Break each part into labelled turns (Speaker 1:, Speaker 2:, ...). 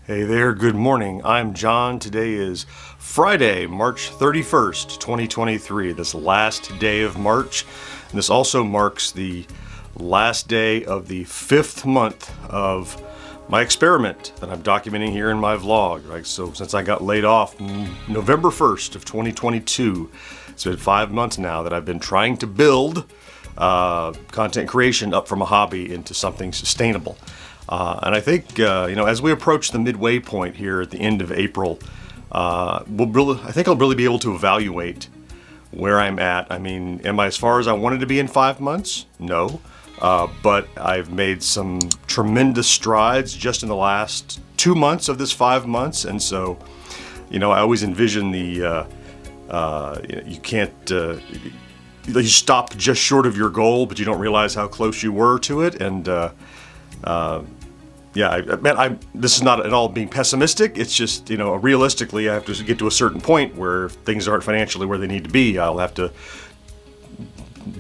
Speaker 1: Hey there, good morning. I'm John. Today is Friday, March 31st, 2023, this last day of March. And this also marks the last day of the 5th month of my experiment that I'm documenting here in my vlog. Right? So since I got laid off November 1st of 2022, it's been 5 months now that I've been trying to build content creation up from a hobby into something sustainable. And I think, as we approach the midway point here at the end of April, I think I'll really be able to evaluate where I'm at. I mean, am I as far as I wanted to be in 5 months? No. But I've made some tremendous strides just in the last 2 months of this 5 months. And so, I always envision you can't, you stop just short of your goal, but you don't realize how close you were to it. And, this is not at all being pessimistic. It's just, realistically, I have to get to a certain point where if things aren't financially where they need to be, I'll have to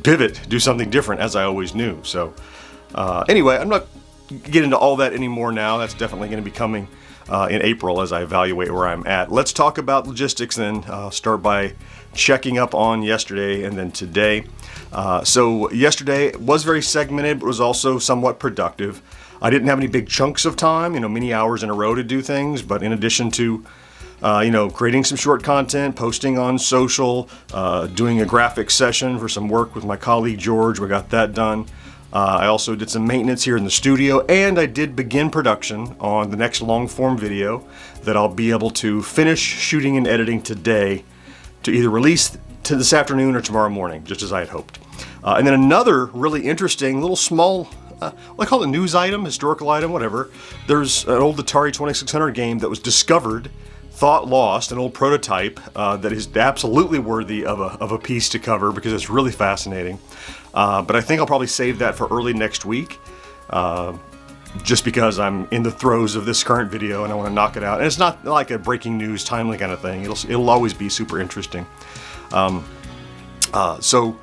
Speaker 1: pivot, do something different, as I always knew. So, anyway, I'm not getting into all that anymore now. That's definitely going to be coming in April as I evaluate where I'm at. Let's talk about logistics then. I'll start by checking up on yesterday and then today. So yesterday was very segmented, but was also somewhat productive. I didn't have any big chunks of time, many hours in a row to do things, but in addition to, creating some short content, posting on social, doing a graphic session for some work with my colleague George, we got that done. I also did some maintenance here in the studio, and I did begin production on the next long form video that I'll be able to finish shooting and editing today to either release to this afternoon or tomorrow morning, just as I had hoped. And then another really interesting little small, I call it a news item, historical item, whatever. There's an old Atari 2600 game that was discovered, thought lost, an old prototype that is absolutely worthy of a piece to cover because it's really fascinating. But I think I'll probably save that for early next week, just because I'm in the throes of this current video and I want to knock it out. And it's not like a breaking news, timely kind of thing. It'll always be super interesting. So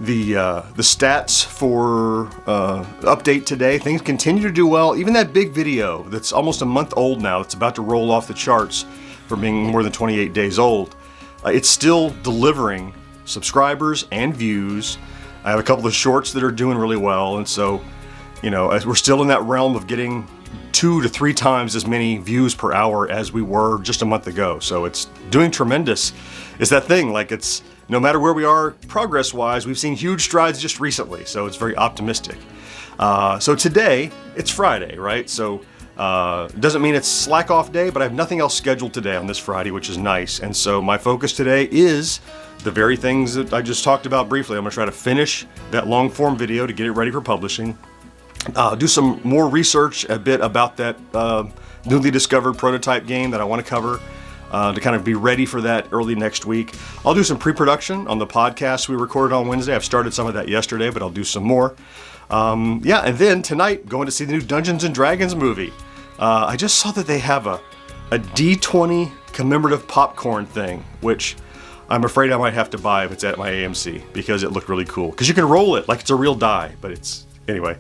Speaker 1: the stats for update today, things continue to do well. Even that big video that's almost a month old now, it's about to roll off the charts for being more than 28 days old. It's still delivering subscribers and views. I have a couple of shorts that are doing really well, and so, we're still in that realm of getting 2 to 3 times as many views per hour as we were just a month ago. So it's doing tremendous. It's that thing, like it's, no matter where we are progress-wise, we've seen huge strides just recently, so it's very optimistic. So today, it's Friday, right? So it doesn't mean it's slack-off day, but I have nothing else scheduled today on this Friday, which is nice. And so my focus today is the very things that I just talked about briefly. I'm going to try to finish that long-form video to get it ready for publishing. Do some more research a bit about that newly discovered prototype game that I want to cover. To kind of be ready for that early next week. I'll do some pre-production on the podcast we recorded on Wednesday. I've started some of that yesterday, but I'll do some more. And then tonight, going to see the new Dungeons & Dragons movie. I just saw that they have a D20 commemorative popcorn thing, which I'm afraid I might have to buy if it's at my AMC, because it looked really cool. Because you can roll it like it's a real die, but it's... Anyway.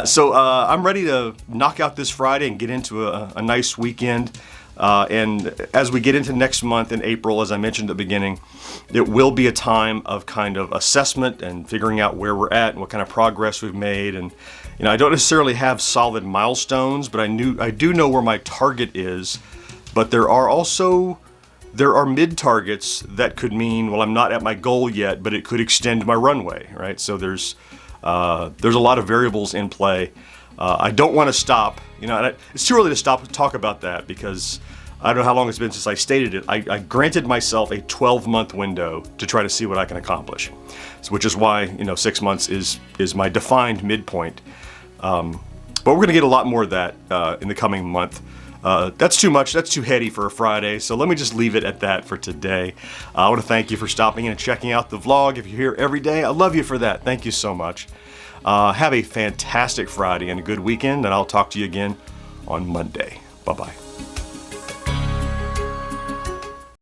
Speaker 1: So I'm ready to knock out this Friday and get into a nice weekend. And as we get into next month in April, as I mentioned at the beginning, it will be a time of kind of assessment and figuring out where we're at and what kind of progress we've made. And, I don't necessarily have solid milestones, but I do know where my target is. But there are mid-targets that could mean, well, I'm not at my goal yet, but it could extend my runway, right? So there's a lot of variables in play. I don't want to stop, and it's too early to stop and talk about that because I don't know how long it's been since I stated it. I granted myself a 12-month window to try to see what I can accomplish, which is why, 6 months is my defined midpoint. But we're going to get a lot more of that in the coming month. That's too much. That's too heady for a Friday. So let me just leave it at that for today. I want to thank you for stopping in and checking out the vlog. If you're here every day, I love you for that. Thank you so much. Have a fantastic Friday and a good weekend, and I'll talk to you again on Monday. Bye-bye.